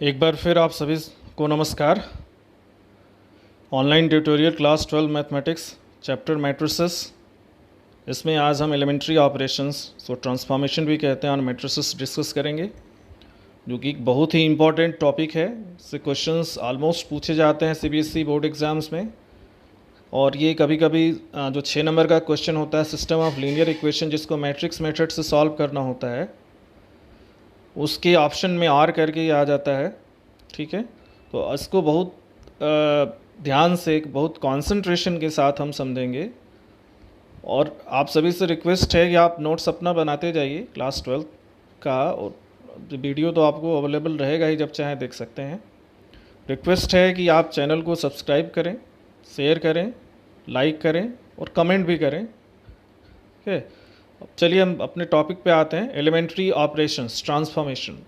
एक बार फिर आप सभी को नमस्कार। Online tutorial class 12 mathematics chapter matrices. इसमें आज हम एलिमेंट्री ऑपरेशंस, सो ट्रांसफॉर्मेशन भी कहते हैं, ऑन मैट्रिसेस डिस्कस करेंगे, जो कि एक बहुत ही इंपॉर्टेंट टॉपिक है। इससे क्वेश्चंस ऑलमोस्ट पूछे जाते हैं सीबीएसई बोर्ड एग्ज़ाम्स में। और ये कभी कभी जो 6 नंबर का क्वेश्चन होता है, सिस्टम ऑफ लीनियर इक्वेशन, जिसको मैट्रिक्स मेथड से सॉल्व करना होता है, उसके ऑप्शन में आर करके ही आ जाता है। ठीक है, तो इसको बहुत ध्यान से, बहुत कंसंट्रेशन के साथ हम समझेंगे। और आप सभी से रिक्वेस्ट है कि आप नोट्स अपना बनाते जाइए क्लास 12 का, और वीडियो तो आपको अवेलेबल रहेगा ही, जब चाहे देख सकते हैं। रिक्वेस्ट है कि आप चैनल को सब्सक्राइब करें, शेयर करें, लाइक करें और कमेंट भी करें। ठीक है, अब चलिए हम अपने टॉपिक पे आते हैं, एलिमेंट्री ऑपरेशंस, ट्रांसफॉर्मेशन।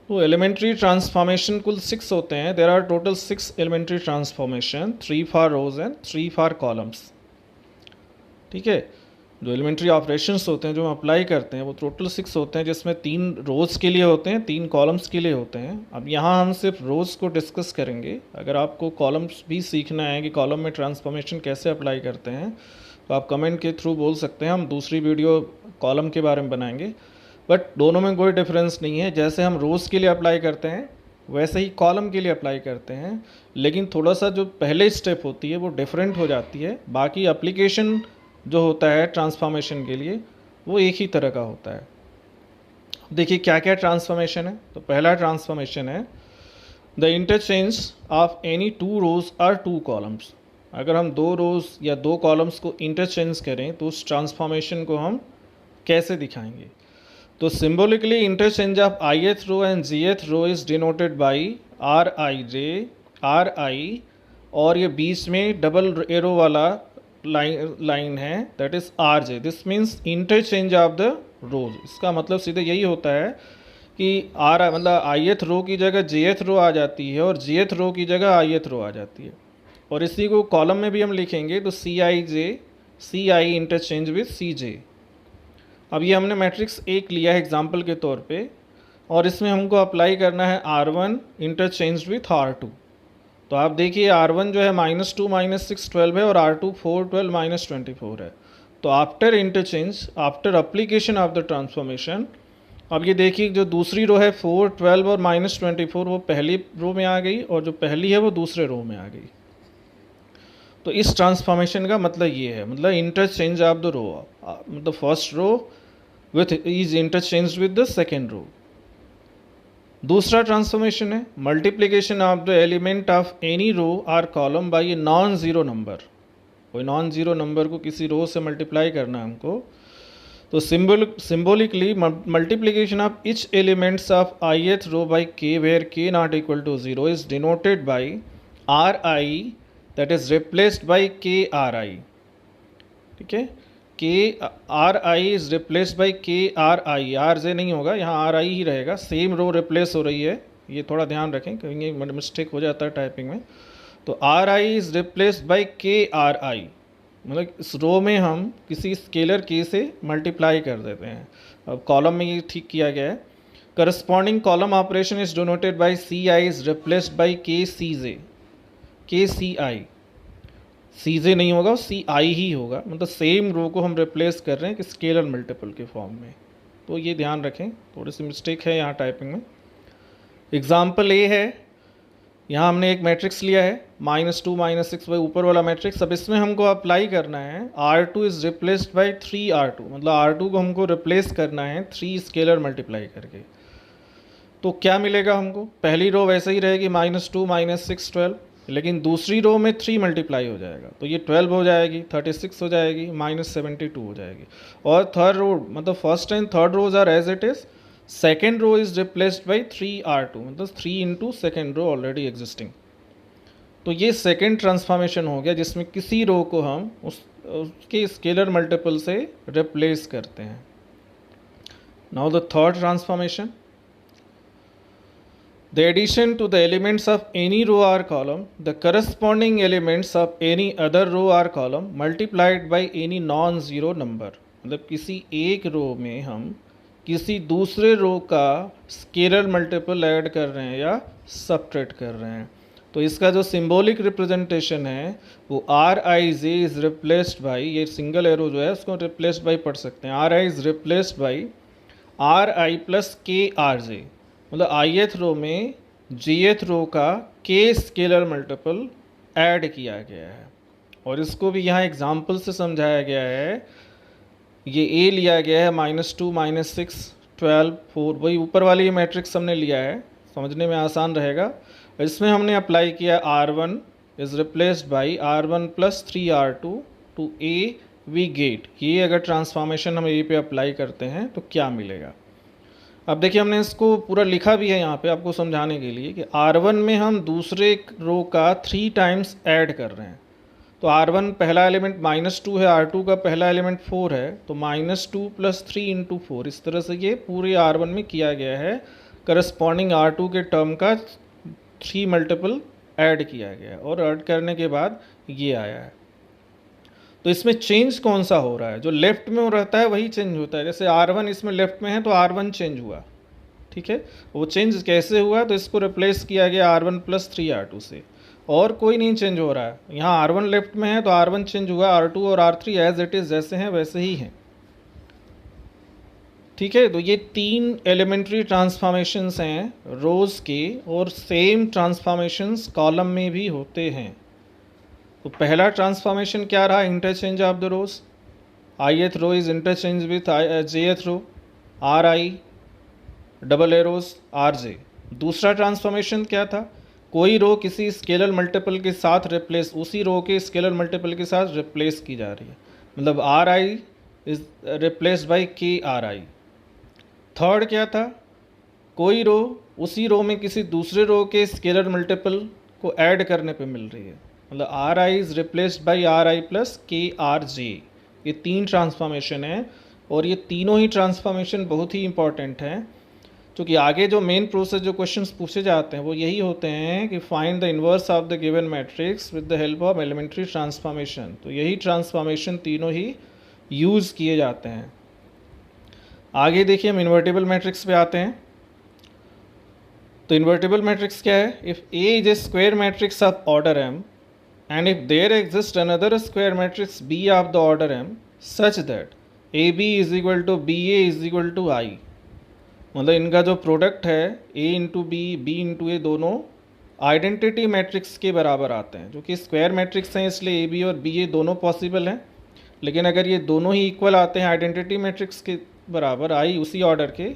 तो एलिमेंट्री ट्रांसफॉर्मेशन कुल 6 होते हैं। There are total 6 elementary transformation, 3 for rows and 3 for columns. ठीक है, जो एलिमेंट्री ऑपरेशंस होते हैं जो हम अप्लाई करते हैं, वो टोटल 6 होते हैं, जिसमें 3 रोज के लिए होते हैं, 3 कॉलम्स के लिए होते हैं। अब यहाँ हम सिर्फ रोज को डिस्कस करेंगे। अगर आपको कॉलम्स भी सीखना है कि कॉलम में ट्रांसफॉर्मेशन कैसे अप्लाई करते हैं, तो आप कमेंट के थ्रू बोल सकते हैं, हम दूसरी वीडियो कॉलम के बारे में बनाएंगे। बट दोनों में कोई डिफरेंस नहीं है। जैसे हम रोज़ के लिए अप्लाई करते हैं, वैसे ही कॉलम के लिए अप्लाई करते हैं, लेकिन थोड़ा सा जो पहले स्टेप होती है वो डिफरेंट हो जाती है। बाकी एप्लीकेशन जो होता है ट्रांसफॉर्मेशन के लिए, वो एक ही तरह का होता है। देखिए क्या क्या ट्रांसफॉर्मेशन है। तो पहला ट्रांसफॉर्मेशन है द इंटरचेंज ऑफ एनी 2 रोज और 2 कॉलम्स। अगर हम 2 रोज या 2 कॉलम्स को इंटरचेंज करें, तो उस ट्रांसफॉर्मेशन को हम कैसे दिखाएंगे। तो symbolically interchange of ith row and jth row is denoted by ri, और ये बीच में डबल एरो वाला लाइन है, that is rj। This means interchange of the rows. इसका मतलब सीधे यही होता है कि मतलब ith रो की जगह jth रो आ जाती है, और jth रो की जगह ith रो आ जाती है। और इसी को कॉलम में भी हम लिखेंगे, तो ci इंटरचेंज विथ cj। अब ये हमने मैट्रिक्स 1 लिया है एग्जाम्पल के तौर पे, और इसमें हमको अप्लाई करना है r1 इंटरचेंज विथ r2। तो आप देखिए r1 जो है -2 -6 12 है, और r2 4 12 -24 है। तो after interchange, after application of the transformation, अब ये देखिए जो दूसरी रो है 4 12 और -24, वो पहली रो में आ गई, और जो पहली है वो दूसरे रो में आ गई। तो इस ट्रांसफॉर्मेशन का मतलब ये है, मतलब इंटरचेंज ऑफ द रो, मतलब first row with is interchanged with the second row। दूसरा ट्रांसफॉर्मेशन है multiplication of the element of any row or column by a non zero number. कोई नॉन जीरो नंबर को किसी row से multiply करना है हमको, तो symbolically multiplication of each elements of ith row by k where k not equal to 0 is denoted by ri, that is replaced by k ri। ठीक है, के are I is replaced by के are I, R J नहीं होगा, यहाँ are आई ही रहेगा। Same row replace हो रही है, ये थोड़ा ध्यान रखें, कहीं मिस्टेक हो जाता है टाइपिंग में। तो are I is replaced by के आर आई, मतलब इस रो में हम किसी स्केलर के से मल्टीप्लाई कर देते हैं। अब कॉलम में ये ठीक किया गया है। Corresponding column operation is denoted by C I is replaced by K C जे, के सी आई, सी जे नहीं होगा, सी आई ही होगा, मतलब सेम रो को हम रिप्लेस कर रहे हैं कि स्केलर मल्टीपल के फॉर्म में। तो ये ध्यान रखें, थोड़ी सी मिस्टेक है यहाँ टाइपिंग में। एग्जाम्पल ए है, यहाँ हमने एक मैट्रिक्स लिया है -2 -6 बाई ऊपर वाला मैट्रिक्स। अब इसमें हमको अप्लाई करना है r2 is replaced by 3r2, मतलब r2 को हमको रिप्लेस करना है 3 स्केलर मल्टीप्लाई करके। तो क्या मिलेगा हमको, पहली रो वैसे ही रहेगी -2 -6 12, लेकिन दूसरी रो में 3 मल्टीप्लाई हो जाएगा, तो ये 12 हो जाएगी, 36 हो जाएगी, -72 हो जाएगी। और थर्ड रो, मतलब first and third rows are as it is, second row is replaced by 3r2, मतलब 3 into second row already existing. तो ये सेकेंड ट्रांसफॉर्मेशन हो गया, जिसमें किसी रो को हम उसके स्केलर मल्टीपल से रिप्लेस करते हैं। Now the third transformation, the addition to the elements of any row or column, the corresponding elements of any other row or column multiplied by any non-zero number। मतलब किसी एक रो में हम किसी दूसरे रो का स्केलर मल्टीपल ऐड कर रहे हैं या सब्ट्रैक्ट कर रहे हैं। तो इसका जो सिंबॉलिक रिप्रेजेंटेशन है वो are I J is replaced by, ये सिंगल एरो जो है उसको रिप्लेस्ड बाई पढ़ सकते हैं, are I is replaced by are I plus के आर जे, मतलब ith रो में jth रो का k स्केलर मल्टीपल ऐड किया गया है। और इसको भी यहाँ एग्जाम्पल से समझाया गया है। ये a लिया गया है -2 -6 12 4, वही ऊपर वाली ये मैट्रिक्स हमने लिया है, समझने में आसान रहेगा। इसमें हमने अप्लाई किया R1 is replaced by R1 plus 3R2 to a we get. ये अगर ट्रांसफॉर्मेशन हम a पे अप्लाई करते हैं तो क्या मिलेगा। अब देखिए हमने इसको पूरा लिखा भी है यहाँ पे आपको समझाने के लिए कि R1 में हम दूसरे रो का 3 टाइम्स ऐड कर रहे हैं। तो R1 पहला एलिमेंट -2 है, R2 का पहला एलिमेंट 4 है, तो -2 प्लस 3 इंटू 4, इस तरह से ये पूरे R1 में किया गया है। करस्पॉन्डिंग R2 के टर्म का 3 मल्टीपल ऐड किया गया और ऐड करने के बाद ये आया है। तो इसमें चेंज कौन सा हो रहा है, जो लेफ्ट में रहता है वही चेंज होता है। जैसे R1 इसमें लेफ्ट में है तो R1 चेंज हुआ, ठीक है। वो चेंज कैसे हुआ, तो इसको रिप्लेस किया गया R1 प्लस 3R2 से, और कोई नहीं चेंज हो रहा है। यहाँ R1 लेफ्ट में है तो R1 चेंज हुआ, R2 और R3 एज इट इज़ जैसे हैं वैसे ही हैं, ठीक है। तो ये 3 एलिमेंट्री ट्रांसफॉर्मेशंस हैं रोज़ के, और सेम ट्रांसफॉर्मेशंस कॉलम में भी होते हैं। तो पहला ट्रांसफॉर्मेशन क्या रहा, interchange of the rows, ith row is interchange with jth row, R I double arrows R J. दूसरा ट्रांसफॉर्मेशन क्या था, कोई रो किसी स्केलर मल्टीपल के साथ रिप्लेस, उसी रो के स्केलर मल्टीपल के साथ रिप्लेस की जा रही है, मतलब are I is replaced by के आर आई। थर्ड क्या था, कोई रो उसी रो में किसी दूसरे रो के स्केलर मल्टीपल को ऐड करने पे मिल रही है, मतलब are I is replaced by are I plus के आर जे। ये 3 ट्रांसफॉर्मेशन है, और ये तीनों ही ट्रांसफॉर्मेशन बहुत ही इंपॉर्टेंट हैं, क्योंकि आगे जो मेन प्रोसेस जो क्वेश्चंस पूछे जाते हैं वो यही होते हैं कि find the inverse of the given matrix with the help of elementary transformation. तो यही ट्रांसफॉर्मेशन तीनों ही यूज़ किए जाते हैं। आगे देखिए हम इन्वर्टिबल मैट्रिक्स पे आते हैं। तो इन्वर्टिबल मैट्रिक्स क्या है, if A is a square matrix of order M and if there exists another square matrix B of the order M such that AB is equal to BA is equal to I, मतलब इनका जो product है A into B, B into A, दोनों identity matrix के बराबर आते हैं। जो कि स्क्वायर मैट्रिक्स हैं इसलिए AB और BA दोनों पॉसिबल हैं, लेकिन अगर ये दोनों ही इक्वल आते हैं आइडेंटिटी मैट्रिक्स के बराबर, I उसी ऑर्डर के,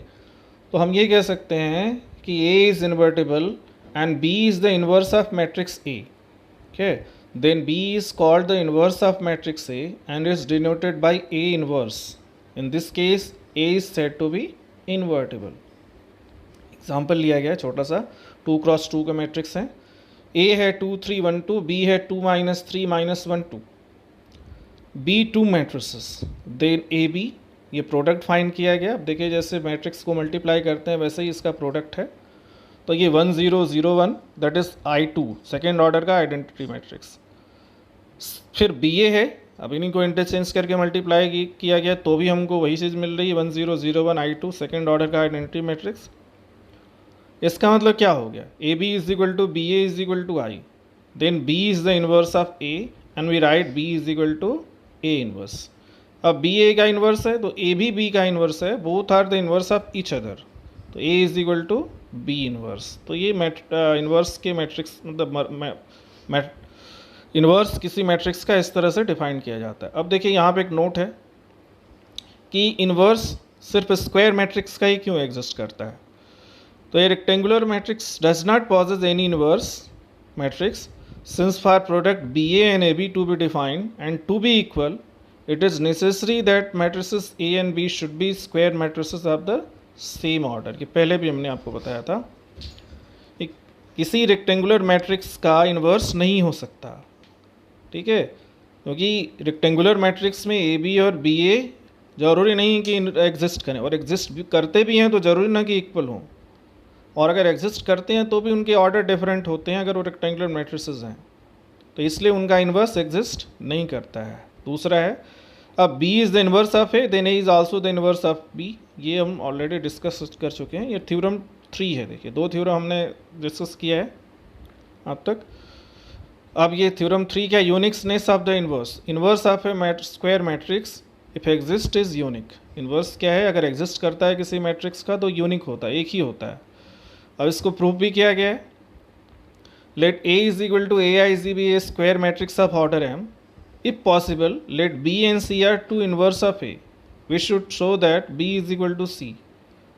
तो हम ये कह सकते हैं कि A is invertible and B is the inverse of matrix A, okay? Then B is called the inverse of matrix A and is denoted by A inverse. In this case, A is said to be invertible. Example लिया गया है छोटा सा, 2 cross 2 का matrix है, A है 2 3 1 2, B है 2 -3 -1 2, B 2 matrices, then AB, ये प्रोडक्ट फाइंड किया गया। अब देखिए जैसे मैट्रिक्स को मल्टीप्लाई करते हैं वैसे ही इसका प्रोडक्ट है। तो ये 1 0 0 1 that is I2, second order का आइडेंटिटी मैट्रिक्स। फिर BA है, अब इन्हीं को इंटरचेंज करके मल्टीप्लाई किया गया तो भी हमको वही चीज़ मिल रही है, 1 0 0 1 I2, सेकेंड ऑर्डर का आइडेंटिटी मैट्रिक्स। इसका मतलब क्या हो गया, AB is equal to BA is equal to I, then B is the inverse of A and we write B is equal to A inverse. अब B A का inverse है तो A भी B का इन्वर्स है, both are the inverse of each other, तो A is equal to B inverse. तो ये इन्वर्स के मैट्रिक्स, मतलब इन्वर्स किसी मैट्रिक्स का इस तरह से डिफाइन किया जाता है। अब देखिए यहाँ पे एक नोट है कि इन्वर्स सिर्फ स्क्वायर मैट्रिक्स का ही क्यों एग्जिस्ट करता है। तो ये rectangular matrix does not possess any inverse matrix since for product BA and AB to be defined and to be equal it is necessary that matrices A and B should be square matrices of the same order. ये पहले भी हमने आपको बताया था, किसी rectangular matrix का inverse नहीं हो सकता, ठीक है, क्योंकि रेक्टेंगुलर मैट्रिक्स में AB और BA ज़रूरी नहीं कि एग्जिस्ट करें, और एग्जिस्ट भी करते भी हैं तो ज़रूरी ना कि इक्वल हों, और अगर एग्जिस्ट करते हैं तो भी उनके ऑर्डर डिफरेंट होते हैं अगर वो रेक्टेंगुलर मैट्रिसेस हैं, तो इसलिए उनका इन्वर्स एग्जिस्ट नहीं करता है। दूसरा है, अब B is the inverse of A, then A is also the inverse of B। ये हम ऑलरेडी डिस्कस कर चुके हैं। ये थ्योरम 3 है। देखिए 2 थ्योरम हमने डिस्कस किया है अब तक। अब ये थ्योरम 3 क्या, uniqueness of the inverse. Inverse of A square matrix if exist is unique. Inverse क्या है, अगर एग्जिस्ट करता है किसी मैट्रिक्स का तो यूनिक होता है, एक ही होता है। अब इसको प्रूफ भी किया गया है। Let A is equal to AIG be a square matrix of order M। If possible, let B and C are two inverse of A. We should show that B is equal to C.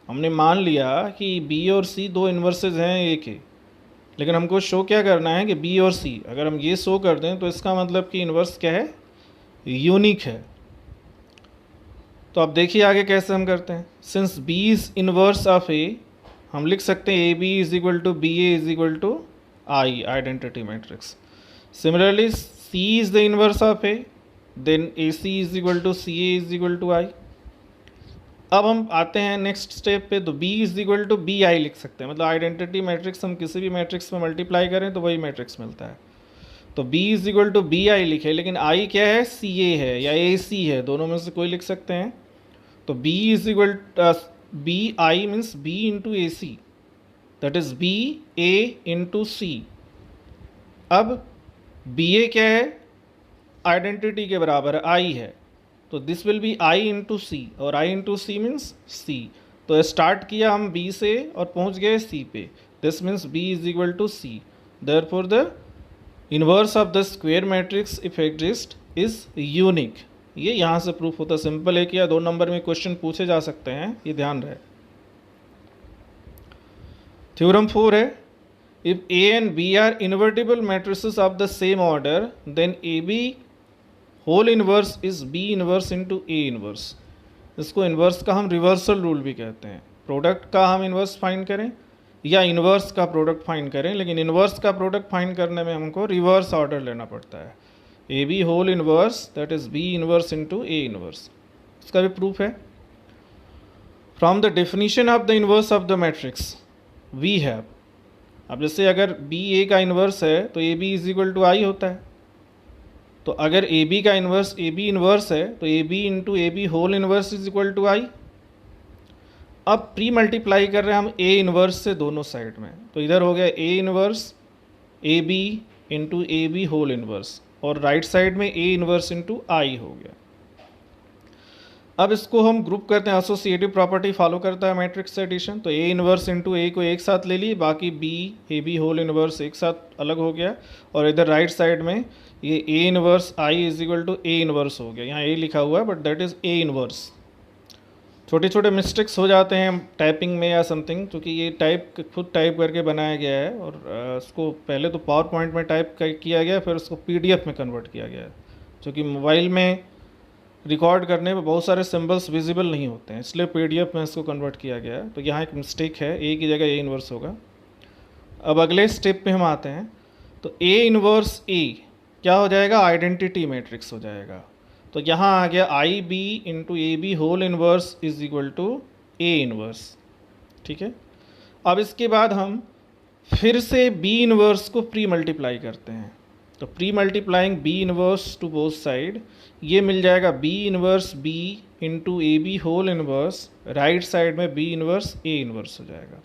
हमने मान लिया कि B और C दो इन्वर्सेज हैं A के, लेकिन हमको शो क्या करना है कि B और C अगर हम ये शो कर दें तो इसका मतलब कि इन्वर्स क्या है, यूनिक है। तो अब देखिए आगे कैसे हम करते हैं। Since B is inverse of A, हम लिख सकते हैं AB is equal to BA is equal to I, identity matrix. Similarly C is the inverse of A, then AC is equal to CA is equal to I। अब हम आते हैं next step पे, तो B is equal to BI लिख सकते हैं। मतलब आइडेंटिटी मैट्रिक्स हम किसी भी मैट्रिक्स में मल्टीप्लाई करें तो वही मैट्रिक्स मिलता है। तो B is equal to BI लिखे, लेकिन I क्या है, CA है या AC है, दोनों में से कोई लिख सकते हैं। तो B is equal BI means B into AC, that is BA into C। अब BA क्या है, आइडेंटिटी के बराबर है, I है, तो this will be I into C, और I into C means C। तो स्टार्ट किया हम B से और पहुंच गए C पे, this means B is equal to C। Therefore the inverse of the square matrix if exist is unique. ये यहाँ से प्रूफ होता है। सिंपल है कि 2 नंबर में क्वेश्चन पूछे जा सकते हैं, ये ध्यान रहे। थ्योरम 4 है, if A and B are invertible matrices of the same order, then AB whole inverse is B inverse into A inverse। इसको इन्वर्स का हम रिवर्सल रूल भी कहते हैं। प्रोडक्ट का हम इन्वर्स फाइंड करें या इन्वर्स का प्रोडक्ट फाइंड करें, लेकिन इन्वर्स का प्रोडक्ट फाइंड करने में हमको रिवर्स ऑर्डर लेना पड़ता है। AB whole inverse that is B inverse into A inverse. इसका भी प्रूफ है। From the definition of the inverse of the matrix we have, अब जैसे अगर बी ए का इन्वर्स है तो A B is equal to I होता है। तो अगर ए बी का इन्वर्स ए बी इन्वर्स है तो A B into A B whole inverse is equal to I. अब प्री मल्टीप्लाई कर रहे हैं हम ए इन्वर्स से दोनों साइड में, तो इधर हो गया A inverse A B into A B whole inverse, और राइट साइड में ए इन्वर्स इंटू आई हो गया। अब इसको हम ग्रुप करते हैं, एसोसिएटिव प्रॉपर्टी फॉलो करता है मैट्रिक्स एडिशन। तो ए इन्वर्स इंटू ए को एक साथ ले ली, बाकी B A B whole inverse एक साथ अलग हो गया, और इधर राइट साइड में ये A inverse I is equal to A inverse हो गया। यहाँ ए लिखा हुआ है but that is A inverse. छोटे छोटे मिस्टेक्स हो जाते हैं टाइपिंग में या समथिंग, क्योंकि ये खुद टाइप करके बनाया गया है, और इसको पहले तो पावर पॉइंट में टाइप किया गया, फिर उसको PDF में कन्वर्ट किया गया है, क्योंकि मोबाइल में रिकॉर्ड करने में बहुत सारे सिंबल्स विजिबल नहीं होते हैं, इसलिए PDF में इसको कन्वर्ट किया गया है। तो यहाँ एक मिस्टेक है, ए की जगह ए इन्वर्स होगा। अब अगले स्टेप पे हम आते हैं, तो ए इन्वर्स ए क्या हो जाएगा, आइडेंटिटी मैट्रिक्स हो जाएगा। तो यहाँ आ गया I B into A B whole inverse is equal to A inverse. ठीक है। अब इसके बाद हम फिर से बी इन्वर्स को प्री मल्टीप्लाई करते हैं, तो pre multiplying B inverse to both side, ये मिल जाएगा B inverse B into A B whole inverse, right side में बी इन्वर्स ए इन्वर्स हो जाएगा।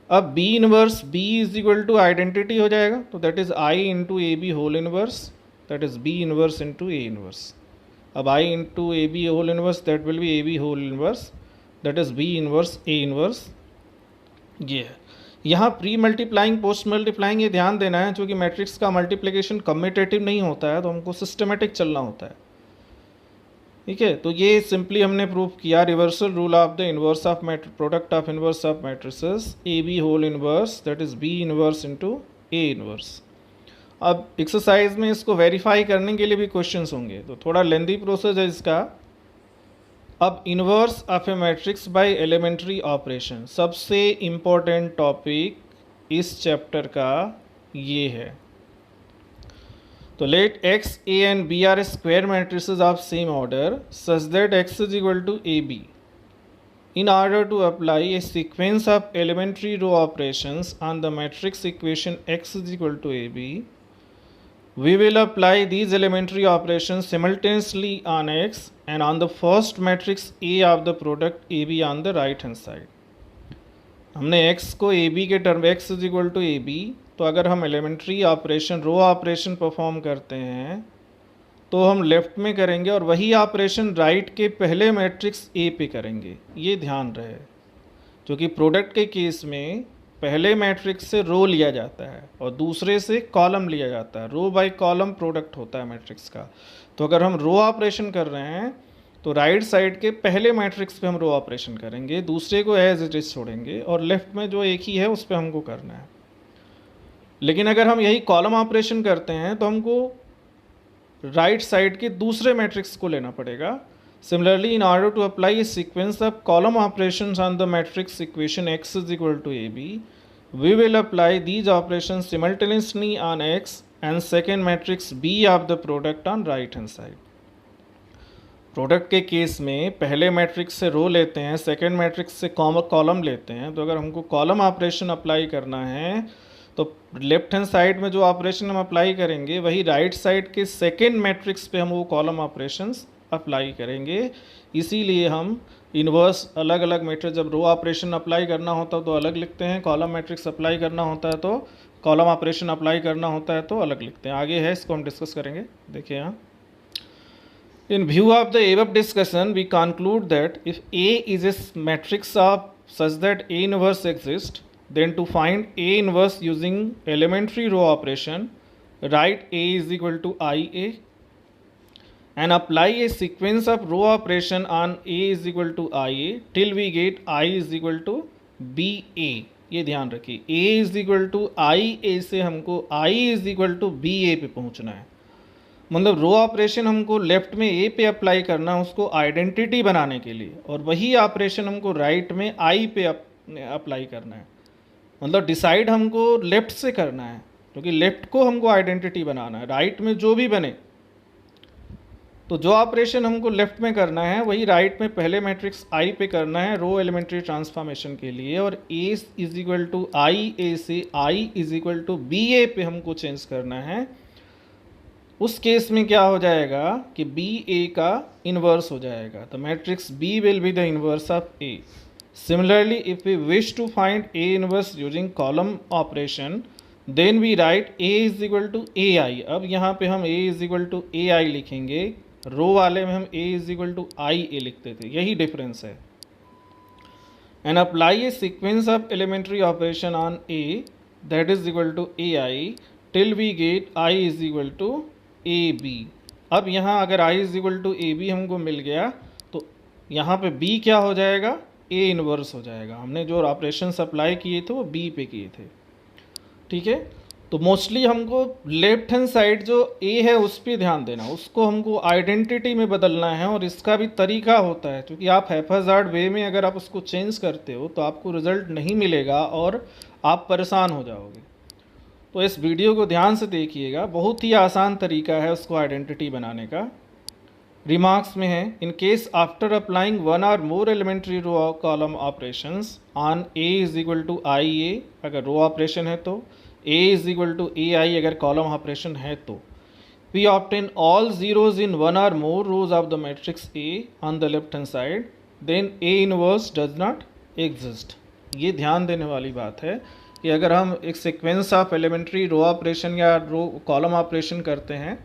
अब B inverse B is equal to identity हो जाएगा, तो that is I into A B whole inverse, that is B inverse into A inverse. अब I into A B whole inverse that will be A B whole inverse, that is B inverse A inverse. ये है। यहाँ pre multiplying post multiplying ये ध्यान देना है, क्योंकि matrix का मल्टीप्लिकेशन कम्यूटेटिव नहीं होता है, तो हमको सिस्टमेटिक चलना होता है। ठीक है। तो ये सिंपली हमने प्रूव किया, reversal rule of the inverse of product of inverse of matrices A B whole inverse that is B inverse into A inverse. अब एक्सरसाइज में इसको वेरीफाई करने के लिए भी क्वेश्चंस होंगे, तो थोड़ा लेंदी प्रोसेस है इसका। अब inverse of A matrix by elementary operation, सबसे इम्पोर्टेंट टॉपिक इस चैप्टर का ये है। तो let X A and B are square matrices of same order such that X is equal to A B. In order to apply a sequence of elementary row operations on the matrix equation x is equal to AB, We will apply these elementary operations simultaneously on X and on the first matrix A of the product AB on the right hand side. हमने x को AB के term x is equal to AB, तो अगर हम elementary operation row operation perform करते हैं तो हम लेफ्ट में करेंगे और वही ऑपरेशन राइट के पहले मैट्रिक्स A पे करेंगे। ये ध्यान रहे, क्योंकि प्रोडक्ट के केस में पहले मैट्रिक्स से रो लिया जाता है और दूसरे से कॉलम लिया जाता है। रो बाय कॉलम प्रोडक्ट होता है मैट्रिक्स का। तो अगर हम रो ऑपरेशन कर रहे हैं तो राइट साइड के पहले मैट्रिक्स पे हम रो ऑपरेशन करेंगे, दूसरे को एज इट इज छोड़ेंगे और लेफ्ट में जो एक ही है उस पर हमको करना है। लेकिन अगर हम यही कॉलम ऑपरेशन करते हैं तो हमको राइट साइड के दूसरे मैट्रिक्स को लेना पड़ेगा। Similarly, in order to apply a sequence of column operations on the matrix equation x is equal to AB, we will apply these operations simultaneously on X and second matrix B of the product on right hand side. Product के case में पहले matrix से रो लेते हैं, second matrix से column लेते हैं। तो अगर हमको कॉलम ऑपरेशन अप्लाई करना है तो लेफ्ट हैंड साइड में जो ऑपरेशन हम अप्लाई करेंगे वही राइट साइड के सेकेंड मैट्रिक्स पे हम वो कॉलम ऑपरेशंस अप्लाई करेंगे। इसीलिए हम इन्वर्स अलग अलग मैट्रिक्स, जब रो ऑपरेशन अप्लाई करना होता है तो अलग लिखते हैं, कॉलम मैट्रिक्स अप्लाई करना होता है तो कॉलम ऑपरेशन अप्लाई करना होता है तो अलग लिखते हैं। आगे है, इसको हम डिस्कस करेंगे। देखिए यहाँ, in view of the above discussion we conclude that if A is a matrix of such that A inverse exist, then to find A inverse using elementary row operation, write A is equal to IA and apply a sequence of row operation on A is equal to IA till we get I is equal to BA। ये ध्यान रखिए, A is equal to IA से हमको I is equal to BA पे पहुंचना है। मतलब row operation हमको लेफ्ट में A पे अप्लाई करना है उसको आइडेंटिटी बनाने के लिए, और वही ऑपरेशन हमको राइट में I पे अप्लाई करना है। मतलब डिसाइड हमको लेफ्ट से करना है, क्योंकि लेफ्ट को हमको आइडेंटिटी बनाना है। राइट में जो भी बने, तो जो ऑपरेशन हमको लेफ्ट में करना है वही राइट में पहले मैट्रिक्स आई पे करना है रो एलिमेंट्री ट्रांसफॉर्मेशन के लिए, और ए इज इक्वल टू आई ए से आई इज इक्वल टू बी ए पे हमको चेंज करना है। उस केस में क्या हो जाएगा कि बी ए का इन्वर्स हो जाएगा। तो matrix B will be the inverse of A. Similarly, if we wish to find A inverse using column operation, then we write A is equal to AI। अब यहाँ पे हम A is equal to AI लिखेंगे, रो वाले में हम A is equal to IA लिखते थे, यही डिफरेंस है। And apply a sequence of elementary operation on A that is equal to AI till we get I is equal to AB। अब यहाँ अगर I is equal to AB हमको मिल गया तो यहाँ पे B क्या हो जाएगा, ए इनवर्स हो जाएगा। हमने जो ऑपरेशन अप्लाई किए थे वो बी पे किए थे, ठीक है। तो मोस्टली हमको लेफ्ट हैंड साइड जो ए है उस पर ध्यान देना, उसको हमको आइडेंटिटी में बदलना है, और इसका भी तरीका होता है, क्योंकि आप हैफाजार्ड वे में अगर आप उसको चेंज करते हो तो आपको रिजल्ट नहीं मिलेगा और आप परेशान हो जाओगे। तो इस वीडियो को ध्यान से देखिएगा, बहुत ही आसान तरीका है उसको आइडेंटिटी बनाने का। रिमार्क्स में है, in case after applying one or more elementary row column operations on A is equal to I A अगर रो ऑपरेशन है तो, A is equal to A I अगर कॉलम ऑपरेशन है तो, we obtain all zeros in one or more rows of the matrix A on the left hand side, then A inverse does not exist. ये ध्यान देने वाली बात है कि अगर हम एक sequence of elementary row operation या रो कॉलम ऑपरेशन करते हैं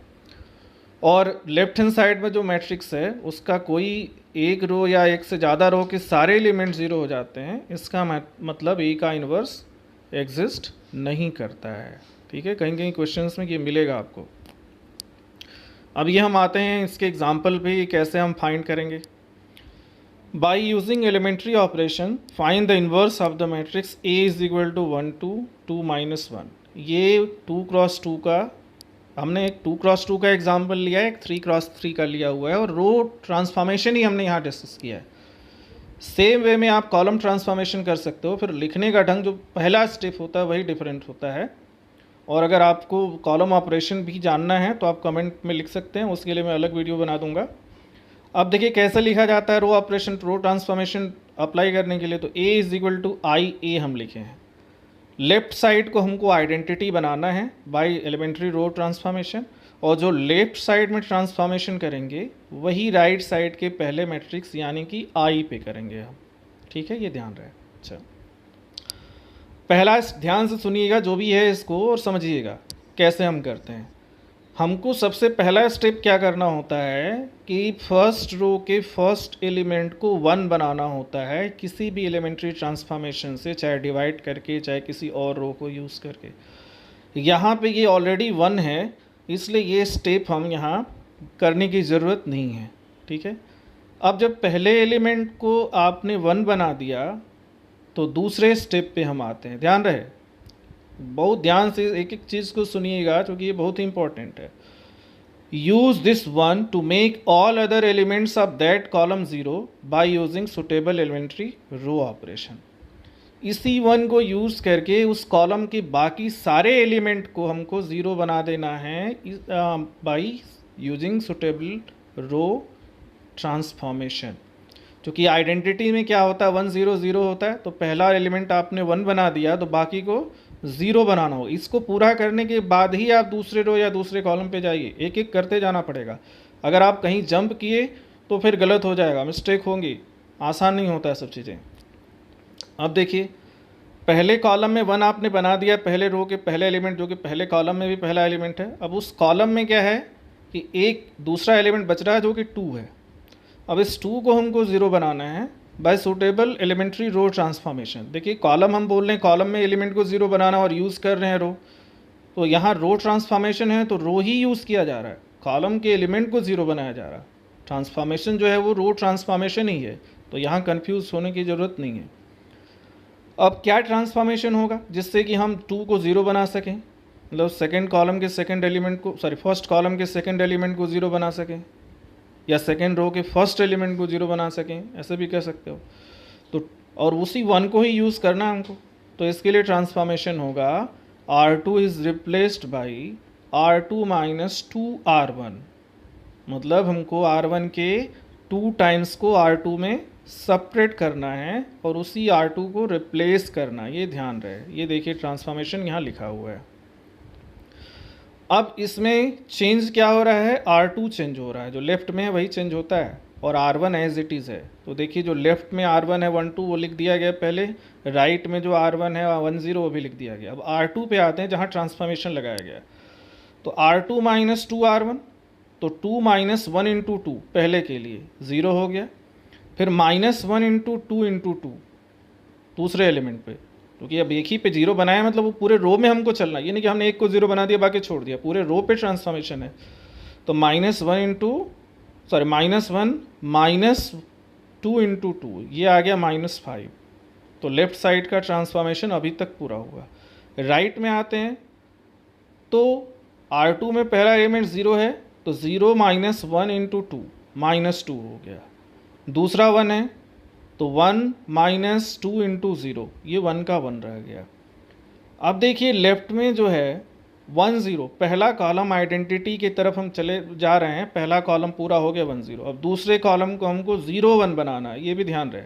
और लेफ्ट हैंड साइड में जो मैट्रिक्स है उसका कोई एक रो या एक से ज़्यादा रो के सारे एलिमेंट ज़ीरो हो जाते हैं, इसका मतलब ए का इन्वर्स एग्जिस्ट नहीं करता है, ठीक है। कहीं कहीं क्वेश्चंस में ये मिलेगा आपको। अब ये हम आते हैं इसके एग्जांपल पे, कैसे हम फाइंड करेंगे। By using elementary operation find the inverse of the matrix A is equal to 1 2 2 -1। ये 2 क्रॉस 2 का हमने एक 2 क्रॉस 2 का एग्जाम्पल लिया है, एक 3 क्रॉस 3 का लिया हुआ है, और रो ट्रांसफॉर्मेशन ही हमने यहाँ डिस्कस किया है। सेम वे में आप कॉलम ट्रांसफॉर्मेशन कर सकते हो, फिर लिखने का ढंग जो पहला स्टेप होता है वही डिफरेंट होता है। और अगर आपको कॉलम ऑपरेशन भी जानना है तो आप कमेंट में लिख सकते हैं, उसके लिए मैं अलग वीडियो बना दूंगा। अब देखिए कैसे लिखा जाता है रो ऑपरेशन, रो ट्रांसफॉर्मेशन अप्लाई करने के लिए। तो A is equal to I ए हम लिखे हैं, लेफ्ट साइड को हमको आइडेंटिटी बनाना है बाय एलिमेंट्री रो ट्रांसफॉर्मेशन, और जो लेफ्ट साइड में ट्रांसफॉर्मेशन करेंगे वही राइट साइड के पहले मैट्रिक्स यानी कि आई पे करेंगे हम। ठीक है, ये ध्यान रहे। अच्छा, पहला ध्यान से सुनिएगा जो भी है इसको और समझिएगा कैसे हम करते हैं। हमको सबसे पहला स्टेप क्या करना होता है कि फर्स्ट रो के फर्स्ट एलिमेंट को 1 बनाना होता है किसी भी एलिमेंट्री ट्रांसफॉर्मेशन से, चाहे डिवाइड करके चाहे किसी और रो को यूज़ करके। यहाँ पे ये ऑलरेडी 1 है, इसलिए ये स्टेप हम यहाँ करने की ज़रूरत नहीं है। ठीक है, अब जब पहले एलिमेंट को आपने 1 बना दिया तो दूसरे स्टेप पे हम आते हैं। ध्यान रहे, बहुत ध्यान से एक एक चीज़ को सुनिएगा क्योंकि ये बहुत ही इंपॉर्टेंट है। Use this 1 to make all other elements of that column 0 by using suitable elementary row operation. इसी 1 को यूज़ करके उस कॉलम के बाकी सारे एलिमेंट को हमको 0 बना देना है by using suitable row transformation. क्योंकि आइडेंटिटी में क्या होता है, 1 0 0 होता है, तो पहला एलिमेंट आपने 1 बना दिया तो बाकी को 0 बनाना हो। इसको पूरा करने के बाद ही आप दूसरे रो या दूसरे कॉलम पे जाइए, एक एक करते जाना पड़ेगा। अगर आप कहीं जंप किए तो फिर गलत हो जाएगा, मिस्टेक होंगी, आसान नहीं होता है सब चीज़ें। अब देखिए, पहले कॉलम में 1 आपने बना दिया, पहले रो के पहले एलिमेंट जो कि पहले कॉलम में भी पहला एलिमेंट है। अब उस कॉलम में क्या है कि एक दूसरा एलिमेंट बच रहा है जो कि 2 है। अब इस 2 को हमको 0 बनाना है by suitable elementary row transformation. देखिए, कॉलम हम बोल रहे हैं, कॉलम में एलिमेंट को 0 बनाना और यूज़ कर रहे हैं रो, तो यहाँ रो ट्रांसफॉर्मेशन है तो रो ही यूज़ किया जा रहा है, कॉलम के एलिमेंट को 0 बनाया जा रहा है। ट्रांसफॉर्मेशन जो है वो रो ट्रांसफॉर्मेशन ही है, तो यहाँ कन्फ्यूज़ होने की ज़रूरत नहीं है। अब क्या ट्रांसफॉर्मेशन होगा जिससे कि हम 2 को 0 बना सकें, मतलब सेकेंड कॉलम के सेकेंड एलिमेंट को, सॉरी फर्स्ट कॉलम के सेकेंड एलिमेंट को 0 बना सकें, या सेकेंड रो के फर्स्ट एलिमेंट को 0 बना सकें, ऐसे भी कह सकते हो। तो और उसी 1 को ही यूज़ करना है हमको, तो इसके लिए ट्रांसफॉर्मेशन होगा R2 is replaced by R2 minus 2R1। मतलब हमको R1 के 2 टाइम्स को R2 में सेपरेट करना है और उसी R2 को रिप्लेस करना है, ये ध्यान रहे। ये देखिए ट्रांसफॉर्मेशन यहाँ लिखा हुआ है। अब इसमें चेंज क्या हो रहा है, R2 चेंज हो रहा है, जो लेफ्ट में है वही चेंज होता है और R1 एज इट इज़ है। तो देखिए, जो लेफ्ट में R1 है 1 2 वो लिख दिया गया पहले, राइट में जो R1 है 1 0 वो भी लिख दिया गया। अब R2 पे आते हैं जहाँ ट्रांसफॉर्मेशन लगाया गया। तो R2 माइनस 2R1, तो 2 माइनस 1 इंटू 2 पहले के लिए 0 हो गया, फिर माइनस 1 इंटू 2 इंटू 2 दूसरे एलिमेंट पे, क्योंकि अब एक ही पे 0 बनाया मतलब वो पूरे रो में हमको चलना है, ये नहीं कि हमने एक को 0 बना दिया बाकी छोड़ दिया, पूरे रो पे ट्रांसफॉर्मेशन है। तो minus 1 into sorry minus 1 minus 2 into 2, ये आ गया -5। तो लेफ्ट साइड का ट्रांसफॉर्मेशन अभी तक पूरा हुआ। राइट में आते हैं तो R2 में पहला एलिमेंट 0 है, तो 0 माइनस 1 इंटू 2 -2 हो गया। दूसरा 1 है तो 1 माइनस 2 इंटू 0, ये 1 का 1 रह गया। अब देखिए, लेफ्ट में जो है 1 0, पहला कॉलम आइडेंटिटी की तरफ हम चले जा रहे हैं, पहला कॉलम पूरा हो गया 1 0। अब दूसरे कॉलम को हमको 0 1 बनाना है, ये भी ध्यान रहे।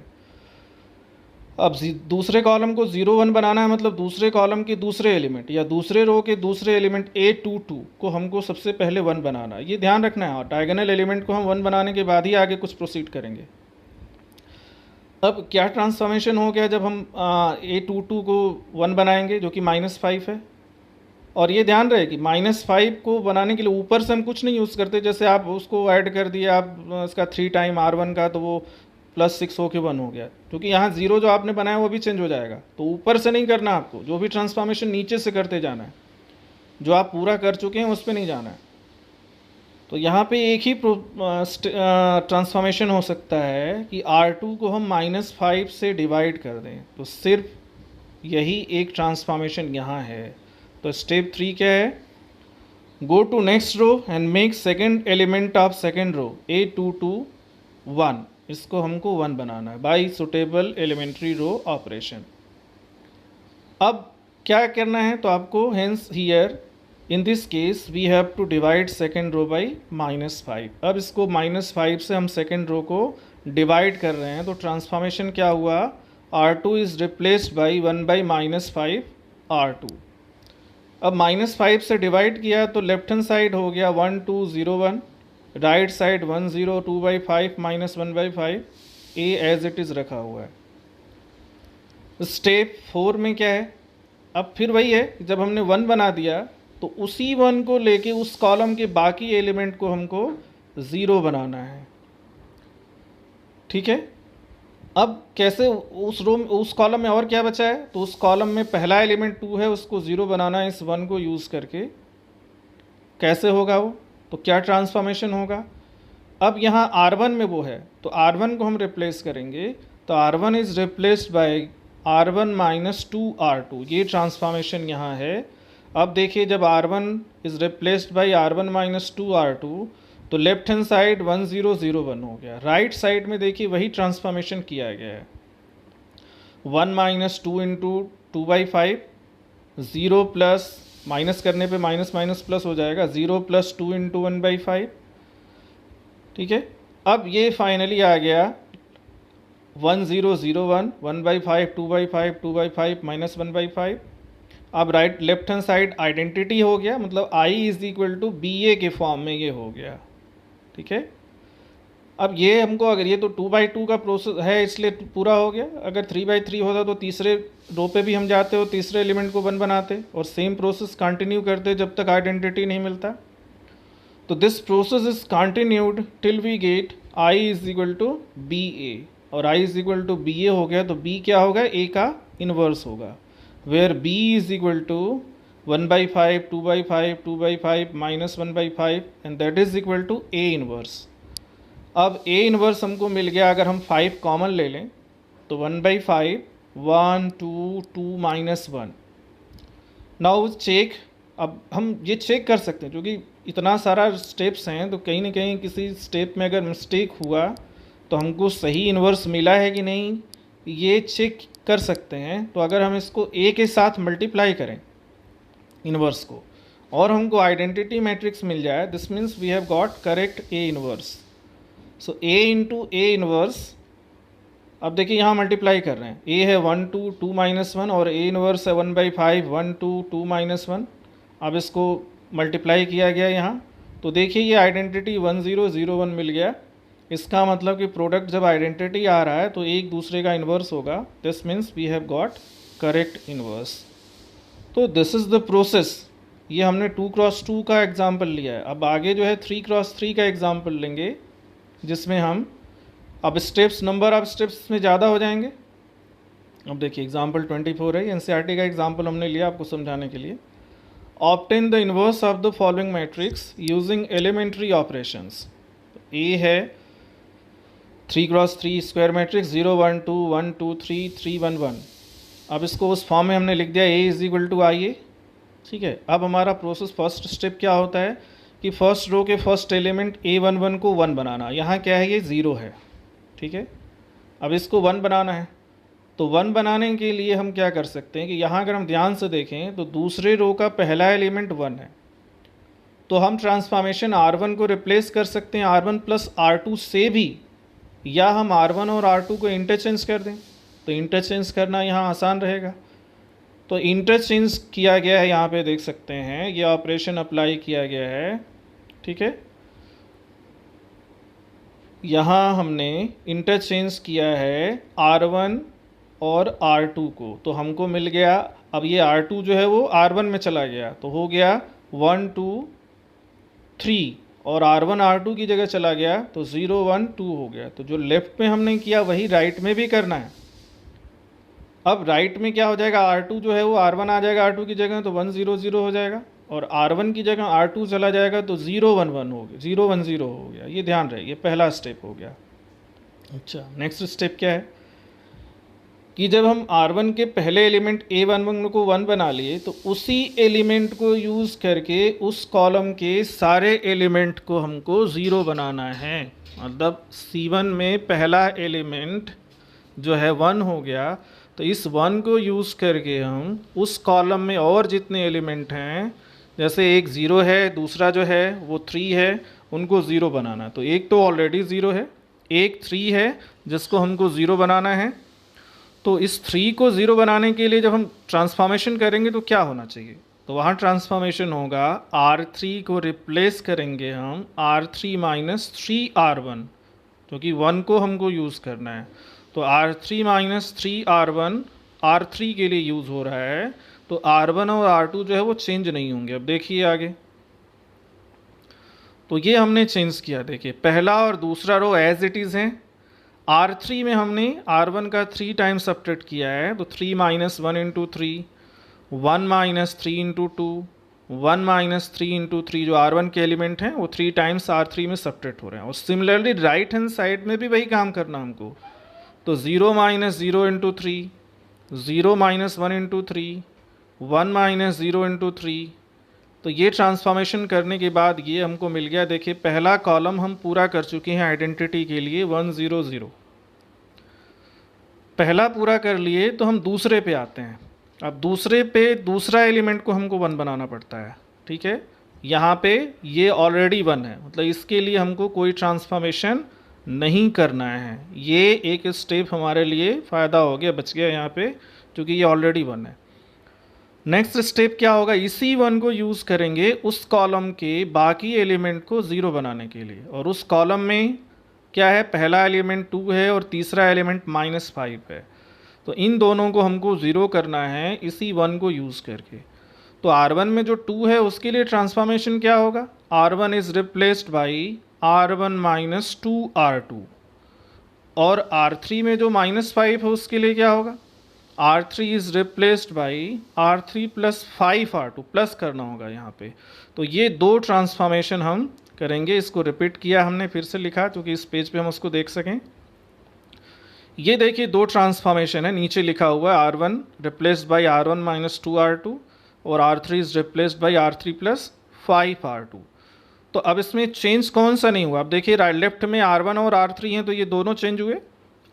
अब दूसरे कॉलम को 0 1 बनाना है, मतलब दूसरे कॉलम के दूसरे एलिमेंट या दूसरे रो के दूसरे एलिमेंट A22 को हमको सबसे पहले 1 बनाना है, ये ध्यान रखना है। और डायगोनल एलिमेंट को हम 1 बनाने के बाद ही आगे कुछ प्रोसीड करेंगे। अब क्या ट्रांसफॉर्मेशन हो गया जब हम A22 को 1 बनाएंगे जो कि -5 है। और ये ध्यान रहे कि -5 को बनाने के लिए ऊपर से हम कुछ नहीं यूज़ करते, जैसे आप उसको ऐड कर दिया आप इसका 3 टाइम R1 का, तो वो +6 हो के 1 हो गया, क्योंकि यहाँ 0 जो आपने बनाया वो भी चेंज हो जाएगा। तो ऊपर से नहीं करना आपको, जो भी ट्रांसफॉर्मेशन नीचे से करते जाना है, जो आप पूरा कर चुके हैं उस पर नहीं जाना है। तो यहाँ पे एक ही ट्रांसफॉर्मेशन हो सकता है कि R2 को हम -5 से डिवाइड कर दें, तो सिर्फ यही एक ट्रांसफॉर्मेशन यहाँ है। तो स्टेप 3 क्या है, go to next row and make second element of second row A22 1, इसको हमको 1 बनाना है by suitable elementary row operation. अब क्या करना है, तो आपको hence here in this case we have to divide second row by -5। अब इसको -5 से हम सेकेंड रो को डिवाइड कर रहे हैं, तो ट्रांसफॉर्मेशन क्या हुआ, R2 is replaced by 1 by -5 R2। अब -5 से डिवाइड किया तो लेफ्ट हैंड साइड हो गया 1 2 0 1, right side 1 0 2/5 -1/5, A as it is रखा हुआ है। स्टेप 4 में क्या है, अब फिर वही है, जब हमने 1 बना दिया तो उसी 1 को लेके उस कॉलम के बाकी एलिमेंट को हमको 0 बनाना है। ठीक है, अब कैसे, उस कॉलम में और क्या बचा है, तो उस कॉलम में पहला एलिमेंट 2 है, उसको 0 बनाना है इस 1 को यूज़ करके। कैसे होगा वो, तो क्या ट्रांसफॉर्मेशन होगा, अब यहाँ R1 में वो है तो R1 को हम रिप्लेस करेंगे, तो R1 is replaced bye R1 minus 2R2, ये ट्रांसफॉर्मेशन यहाँ है। अब देखिए जब R1 is replaced bye R1 minus 2R2 तो लेफ्ट हैंड साइड 1 0 0 1 हो गया, राइट साइड में देखिए वही ट्रांसफॉर्मेशन किया गया है, 1 माइनस 2 इंटू 2/5, 0 प्लस माइनस करने पे माइनस माइनस प्लस हो जाएगा, 0 प्लस 2 इंटू 1/5। ठीक है, अब ये फाइनली आ गया 1 0 0 1, 1/5 2/5 2/5 माइनस 1/5। अब right left hand side identity हो गया, मतलब I is equal to BA के फॉर्म में ये हो गया। ठीक है, अब ये हमको, अगर ये तो 2/2 का प्रोसेस है इसलिए पूरा हो गया, अगर 3/3 होता तो तीसरे रो पे भी हम जाते और तीसरे एलिमेंट को 1 बनाते और सेम प्रोसेस कंटिन्यू करते जब तक आइडेंटिटी नहीं मिलता। तो this process is continued till we get I is equal to BA, और I is equal to BA हो गया तो B क्या होगा, A का इन्वर्स होगा, where B is equal to 1/5 2/5 2/5 minus 1/5 and that is equal to A inverse. अब A inverse हमको मिल गया, अगर हम 5 कॉमन ले लें तो 1/5 1 2 2 माइनस 1। नाउ चेक, अब हम ये चेक कर सकते हैं क्योंकि इतना सारा स्टेप्स हैं तो कहीं ना कहीं किसी स्टेप में अगर मिस्टेक हुआ तो हमको सही इन्वर्स मिला है कि नहीं, ये चेक कर सकते हैं। तो अगर हम इसको A के साथ मल्टीप्लाई करें इन्वर्स को और हमको आइडेंटिटी मैट्रिक्स मिल जाए, this means we have got correct A inverse. So A into A inverse, अब देखिए यहाँ मल्टीप्लाई कर रहे हैं, A है 1 2 2 माइनस 1 और A इन्वर्स है 1/5 1 2 2 माइनस 1। अब इसको मल्टीप्लाई किया गया यहाँ, तो देखिए ये आइडेंटिटी 1 0 0 1 मिल गया। इसका मतलब कि प्रोडक्ट जब आइडेंटिटी आ रहा है तो एक दूसरे का इन्वर्स होगा, this means we have got correct inverse. तो दिस इज़ द प्रोसेस, ये हमने 2x2 का एग्जाम्पल लिया है। अब आगे जो है 3x3 का एग्जाम्पल लेंगे जिसमें हम अब स्टेप्स, नंबर ऑफ स्टेप्स में ज़्यादा हो जाएंगे। अब देखिए एग्जाम्पल 24 है, NCERT का एग्जाम्पल हमने लिया आपको समझाने के लिए। Obtain the inverse of the following matrix using elementary operations. A है 3x3 स्क्वायर मैट्रिक्स 0 1 2 1 2 3 3 1 1। अब इसको उस फॉर्म में हमने लिख दिया A is equal to IA। ठीक है, अब हमारा प्रोसेस फर्स्ट स्टेप क्या होता है कि फर्स्ट रो के फर्स्ट एलिमेंट A11 को 1 बनाना। यहाँ क्या है, ये 0 है। ठीक है, अब इसको 1 बनाना है, तो 1 बनाने के लिए हम क्या कर सकते हैं कि यहाँ अगर हम ध्यान से देखें तो दूसरे रो का पहला एलिमेंट 1 है, तो हम ट्रांसफॉर्मेशन R1 को रिप्लेस कर सकते हैं R1 प्लस R2 से भी, या हम R1 और R2 को इंटरचेंज कर दें, तो इंटरचेंज करना यहाँ आसान रहेगा। तो इंटरचेंज किया गया है, यहाँ पे देख सकते हैं ये ऑपरेशन अप्लाई किया गया है। ठीक है, यहाँ हमने इंटरचेंज किया है R1 और R2 को, तो हमको मिल गया, अब ये R2 जो है वो R1 में चला गया तो हो गया 1 2 3, और R1 R2 की जगह चला गया तो 0 1 2 हो गया। तो जो लेफ्ट में हमने किया वही राइट में भी करना है। अब राइट में क्या हो जाएगा, R2 जो है वो R1 आ जाएगा R2 की जगह, तो 1 0 0 हो जाएगा, और R1 की जगह R2 चला जाएगा तो 0 1 1 हो गया, 0 1 0 हो गया। ये ध्यान रहे, ये पहला स्टेप हो गया। अच्छा, नेक्स्ट स्टेप क्या है कि जब हम R1 के पहले एलिमेंट A11 को 1 बना लिए तो उसी एलिमेंट को यूज़ करके उस कॉलम के सारे एलिमेंट को हमको 0 बनाना है। मतलब C1 में पहला एलिमेंट जो है 1 हो गया, तो इस 1 को यूज़ करके हम उस कॉलम में और जितने एलिमेंट हैं, जैसे एक 0 है, दूसरा जो है वो 3 है, उनको 0 बनाना। तो एक तो ऑलरेडी 0 है, एक 3 है जिसको हमको 0 बनाना है, तो इस 3 को 0 बनाने के लिए जब हम ट्रांसफॉर्मेशन करेंगे तो क्या होना चाहिए, तो वहाँ ट्रांसफॉर्मेशन होगा R3 को रिप्लेस करेंगे हम R3 माइनस 3R1, क्योंकि 1 को हमको यूज़ करना है। तो R3 माइनस 3R1 R3 के लिए यूज़ हो रहा है, तो R1 और R2 जो है वो चेंज नहीं होंगे। अब देखिए आगे, तो ये हमने चेंज किया। देखिए पहला और दूसरा रो एज इट इज़ हैं। R3 में हमने R1 का 3 टाइम्स सब्ट्रैक्ट किया है, तो 3 minus 1 into 3, 1 minus 3 into 2, 1 minus 3 into 3, जो R1 के एलिमेंट हैं वो 3 टाइम्स R3 में सब्ट्रैक्ट हो रहे हैं। और सिमिलरली राइट हैंड साइड में भी वही काम करना हमको। तो 0 minus 0 into 3, 0 minus 1 into 3, 1 minus 0 into 3। तो ये ट्रांसफॉर्मेशन करने के बाद ये हमको मिल गया। देखिए पहला कॉलम हम पूरा कर चुके हैं आइडेंटिटी के लिए 1 0 0, पहला पूरा कर लिए। तो हम दूसरे पे आते हैं। अब दूसरे पे दूसरा एलिमेंट को हमको 1 बनाना पड़ता है, ठीक है। यहाँ पे ये ऑलरेडी 1 है, मतलब इसके लिए हमको कोई ट्रांसफॉर्मेशन नहीं करना है। ये एक स्टेप हमारे लिए फ़ायदा हो गया, बच गया यहाँ पे, क्योंकि ये ऑलरेडी 1 है। नेक्स्ट स्टेप क्या होगा, इसी 1 को यूज़ करेंगे उस कॉलम के बाकी एलिमेंट को 0 बनाने के लिए। और उस कॉलम में क्या है, पहला एलिमेंट 2 है और तीसरा एलिमेंट -5 है। तो इन दोनों को हमको 0 करना है इसी 1 को यूज़ करके। तो R1 में जो 2 है उसके लिए ट्रांसफॉर्मेशन क्या होगा, R1 is replaced by R1 minus 2R2। और R3 में जो -5 है उसके लिए क्या होगा, R3 is replaced by R3 plus 5R2, plus करना होगा यहाँ पे। तो ये दो ट्रांसफॉर्मेशन हम करेंगे। इसको रिपीट किया हमने, फिर से लिखा क्योंकि इस पेज पे हम उसको देख सकें। ये देखिए दो ट्रांसफॉर्मेशन है, नीचे लिखा हुआ है R1 replaced by R1 minus 2R2 और R3 is replaced by R3 plus 5R2। तो अब इसमें चेंज कौन सा नहीं हुआ, अब देखिए राइट लेफ्ट में R1 और R3 हैं तो ये दोनों चेंज हुए,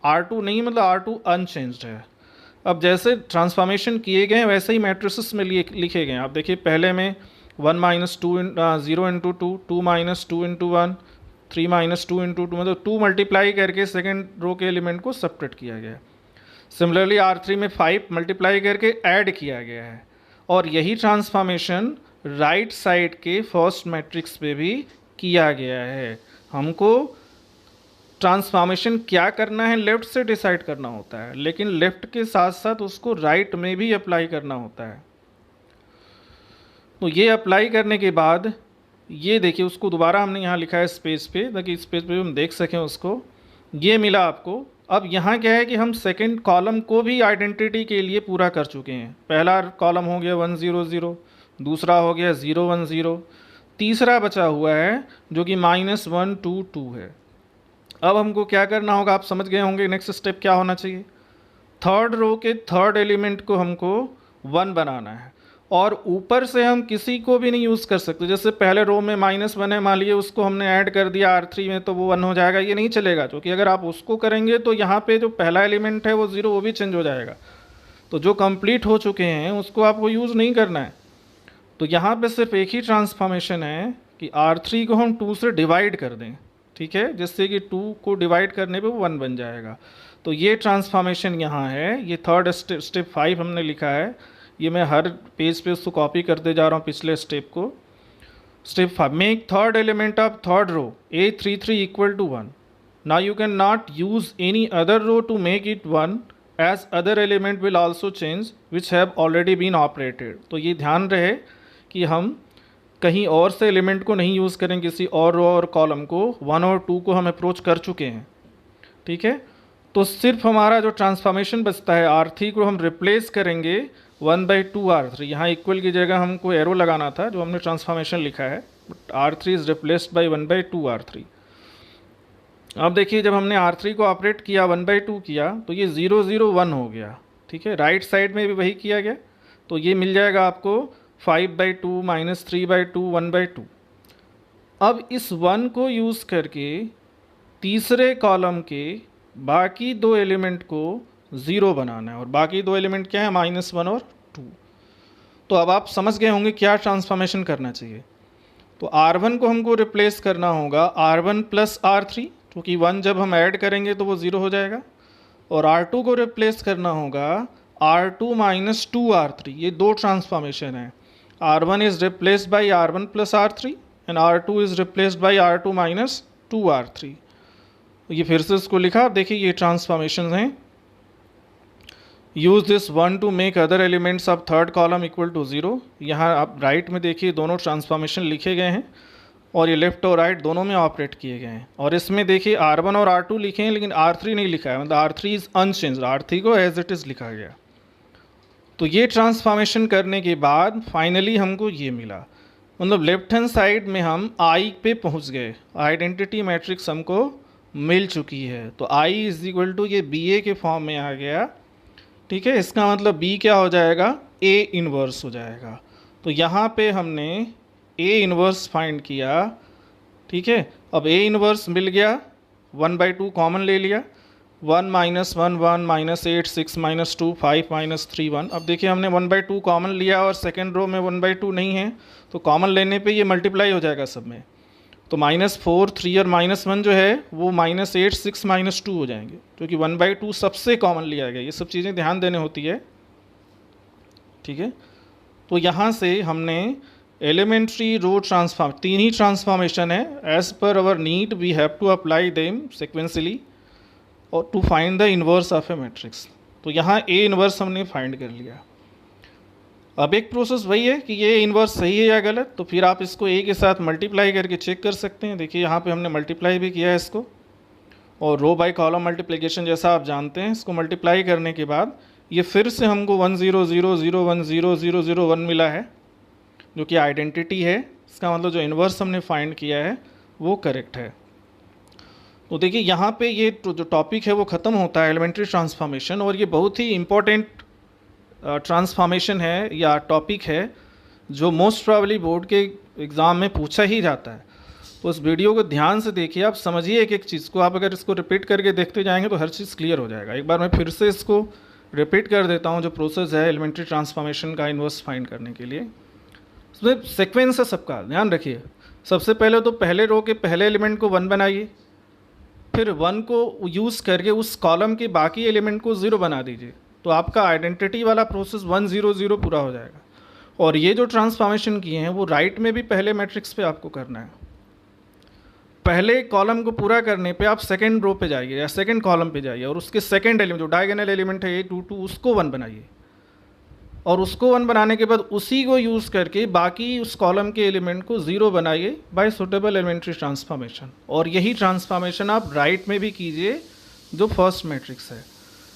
R2 नहीं, मतलब R2 अनचेंज्ड है। अब जैसे ट्रांसफॉर्मेशन किए गए वैसे ही मैट्रिसेस में लिखे गए हैं। आप देखिए पहले में 1 minus 2 0 into 2, 2 minus 2 into 1, 3 minus 2 into 2, मतलब 2 मल्टीप्लाई करके सेकेंड रो के एलिमेंट को सब्ट्रैक्ट किया गया है। सिमिलरली R3 में 5 मल्टीप्लाई करके ऐड किया गया है। और यही ट्रांसफॉर्मेशन राइट साइड के फर्स्ट मैट्रिक्स पे भी किया गया है। हमको ट्रांसफॉर्मेशन क्या करना है लेफ़्ट से डिसाइड करना होता है, लेकिन लेफ़्ट के साथ साथ उसको राइट में भी अप्लाई करना होता है। तो ये अप्लाई करने के बाद ये देखिए उसको दोबारा हमने यहाँ लिखा है इस पेज पे, ताकि इस पेज पे हम देख सकें उसको। ये मिला आपको। अब यहाँ क्या है कि हम सेकंड कॉलम को भी आइडेंटिटी के लिए पूरा कर चुके हैं। पहला कॉलम हो गया 1 0 0, दूसरा हो गया 0 1 0, तीसरा बचा हुआ है जो कि -1 2 2 है। अब हमको क्या करना होगा, आप समझ गए होंगे नेक्स्ट स्टेप क्या होना चाहिए। थर्ड रो के थर्ड एलिमेंट को हमको 1 बनाना है और ऊपर से हम किसी को भी नहीं यूज़ कर सकते। जैसे पहले रो में -1 है, मान लीजिए उसको हमने ऐड कर दिया R3 में तो वो 1 हो जाएगा, ये नहीं चलेगा, क्योंकि अगर आप उसको करेंगे तो यहाँ पे जो पहला एलिमेंट है वो 0, वो भी चेंज हो जाएगा। तो जो कंप्लीट हो चुके हैं उसको आपको यूज़ नहीं करना है। तो यहाँ पे सिर्फ एक ही ट्रांसफॉर्मेशन है कि R3 को हम 2 से डिवाइड कर दें, ठीक है, जिससे कि 2 को डिवाइड करने पे वो 1 बन जाएगा। तो ये ट्रांसफॉर्मेशन यहाँ है। ये थर्ड स्टेप 5 हमने लिखा है, ये मैं हर पेज पे उसको कॉपी करते जा रहा हूँ पिछले स्टेप को। Step 5, make third element of third row A33 equal to 1। Now you can not use any other row to make it 1 as other element will also change which have already been operated. तो ये ध्यान रहे कि हम कहीं और से element को नहीं यूज़ करें, किसी और रो और कॉलम को। 1 और 2 को हम अप्रोच कर चुके हैं, ठीक है। तो सिर्फ हमारा जो ट्रांसफॉर्मेशन बचता है, R3 को हम रिप्लेस करेंगे 1/2 R3। यहाँ इक्वल की जगह हमको एरो लगाना था जो हमने ट्रांसफॉर्मेशन लिखा है, but R3 is replaced by 1/2 R3। अब देखिए जब हमने R3 को ऑपरेट किया 1/2 किया तो ये 0 0 1 हो गया, ठीक है। राइट साइड में भी वही किया गया, तो ये मिल जाएगा आपको 5/2 -3/2 1/2। अब इस 1 को यूज़ करके तीसरे कॉलम के बाकी दो एलिमेंट को 0 बनाना है। और बाकी दो एलिमेंट क्या है, -1 और 2। तो अब आप समझ गए होंगे क्या ट्रांसफॉर्मेशन करना चाहिए। तो R1 को हमको रिप्लेस करना होगा R1 प्लस R3, क्योंकि 1 जब हम ऐड करेंगे तो वो 0 हो जाएगा। और R2 को रिप्लेस करना होगा R2 माइनस 2R3। ये दो ट्रांसफॉर्मेशन है। R1 is replaced by R1 plus R3 and R2 is replaced by R2 minus 2R3। ये फिर से इसको लिखा। आप देखिए ये ट्रांसफॉर्मेशन हैं। Use this one to make other elements of third column equal to 0। यहाँ आप राइट में देखिए दोनों ट्रांसफॉर्मेशन लिखे गए हैं और ये लेफ्ट और राइट दोनों में ऑपरेट किए गए हैं। और इसमें देखिए R1 और R2 लिखे हैं लेकिन R3 नहीं लिखा है, मतलब R3 इज अनचेंज्ड, R3 को एज इट इज़ लिखा गया। तो ये ट्रांसफॉर्मेशन करने के बाद फाइनली हमको ये मिला, मतलब लेफ्ट हैंड साइड में हम आई पे पहुंच गए। आइडेंटिटी मैट्रिक्स हमको मिल चुकी है। तो आई इज इक्वल टू ये बी ए के फॉर्म में आ गया। ठीक है, इसका मतलब बी क्या हो जाएगा, ए इनवर्स हो जाएगा। तो यहाँ पे हमने ए इनवर्स फाइंड किया। ठीक है, अब ए इनवर्स मिल गया, 1/2 कॉमन ले लिया, 1 माइनस 1 1 माइनस 8 6 माइनस 2 5 माइनस 3 1। अब देखिए हमने 1/2 कॉमन लिया और सेकेंड रो में 1/2 नहीं है, तो कॉमन लेने पे ये मल्टीप्लाई हो जाएगा सब में। तो -4 3 और -1 जो है वो -8 6 -2 हो जाएंगे, क्योंकि 1/2 सबसे कॉमन लिया गया। ये सब चीज़ें ध्यान देने होती है। ठीक है, तो यहाँ से हमने एलिमेंट्री रो ट्रांसफॉर्म, तीन ही ट्रांसफॉर्मेशन है। As per our need we have to apply them sequentially और to find the inverse of A matrix. तो यहाँ ए इन्वर्स हमने फाइंड कर लिया। अब एक प्रोसेस वही है कि ये इन्वर्स सही है या गलत, तो फिर आप इसको ए के साथ मल्टीप्लाई करके चेक कर सकते हैं। देखिए यहाँ पे हमने मल्टीप्लाई भी किया है इसको, और रो बाय कॉलम मल्टीप्लिकेशन जैसा आप जानते हैं। इसको मल्टीप्लाई करने के बाद ये फिर से हमको 1 0 0 0 1 0 0 0 1 मिला है, जो कि आइडेंटिटी है। इसका मतलब जो इन्वर्स हमने फाइंड किया है वो करेक्ट है। तो देखिए यहाँ पे ये जो टॉपिक है वो ख़त्म होता है, एलिमेंट्री ट्रांसफॉर्मेशन। और ये बहुत ही इम्पॉर्टेंट ट्रांसफॉर्मेशन है या टॉपिक है जो मोस्ट प्रोबेबली बोर्ड के एग्ज़ाम में पूछा ही जाता है। तो इस वीडियो को ध्यान से देखिए, आप समझिए एक एक चीज़ को। आप अगर इसको रिपीट करके देखते जाएंगे तो हर चीज़ क्लियर हो जाएगा। एक बार मैं फिर से इसको रिपीट कर देता हूँ, जो प्रोसेस है एलिमेंट्री ट्रांसफॉर्मेशन का इन्वर्स फाइंड करने के लिए। इसमें सीक्वेंस है सबका, ध्यान रखिए। सबसे पहले तो पहले रो के पहले एलिमेंट को 1 बनाइए, फिर 1 को यूज़ करके उस कॉलम के बाकी एलिमेंट को 0 बना दीजिए। तो आपका आइडेंटिटी वाला प्रोसेस 1 0 0 पूरा हो जाएगा। और ये जो ट्रांसफॉर्मेशन किए हैं वो राइट में भी पहले मैट्रिक्स पे आपको करना है। पहले कॉलम को पूरा करने पे आप सेकंड रो पे जाइए या सेकंड कॉलम पे जाइए और उसके सेकंड एलिमेंट जो डायगोनल एलिमेंट है A 2 2 उसको 1 बनाइए। और उसको 1 बनाने के बाद उसी को यूज़ करके बाकी उस कॉलम के एलिमेंट को 0 बनाइए बाय सुटेबल एलिमेंट्री ट्रांसफॉर्मेशन। और यही ट्रांसफॉर्मेशन आप राइट में भी कीजिए जो फर्स्ट मैट्रिक्स है।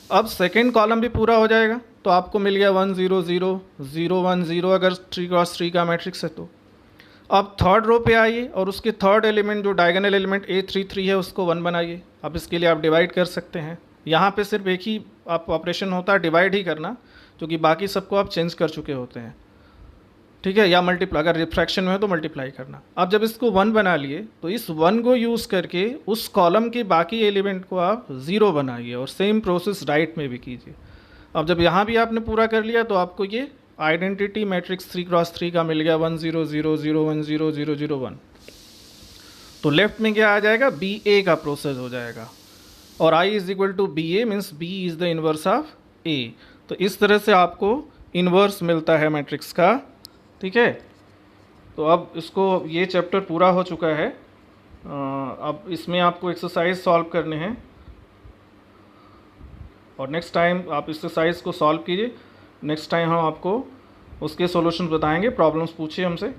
अब सेकंड कॉलम भी पूरा हो जाएगा, तो आपको मिल गया 1 0 0 0 1 0 अगर 3x3 का मैट्रिक्स है तो। अब थर्ड रो पे आइए और उसके थर्ड एलिमेंट जो डायगोनल एलिमेंट A 3 3 है उसको 1 बनाइए। अब इसके लिए आप डिवाइड कर सकते हैं। यहाँ पे सिर्फ एक ही आप ऑपरेशन होता है, डिवाइड ही करना, क्योंकि बाकी सबको आप चेंज कर चुके होते हैं। ठीक है, या मल्टीप्लाई, अगर रिफ्रैक्शन में हो तो मल्टीप्लाई करना। अब जब इसको 1 बना लिए तो इस 1 को यूज़ करके उस कॉलम के बाकी एलिमेंट को आप 0 बनाइए और सेम प्रोसेस राइट में भी कीजिए। अब जब यहाँ भी आपने पूरा कर लिया तो आपको ये आइडेंटिटी मैट्रिक्स 3x3 का मिल गया 1 0 0 0 1 0 0 0 1। तो लेफ्ट में क्या आ जाएगा, बी ए का प्रोसेस हो जाएगा। और I is equal to B A means B is the inverse of A. तो इस तरह से आपको इन्वर्स मिलता है मैट्रिक्स का। ठीक है, तो अब इसको ये चैप्टर पूरा हो चुका है। अब इसमें आपको एक्सरसाइज सॉल्व करने हैं और नेक्स्ट टाइम आप एक्सरसाइज को सॉल्व कीजिए। नेक्स्ट टाइम हम आपको उसके सॉल्यूशन बताएंगे। प्रॉब्लम्स पूछिए हमसे।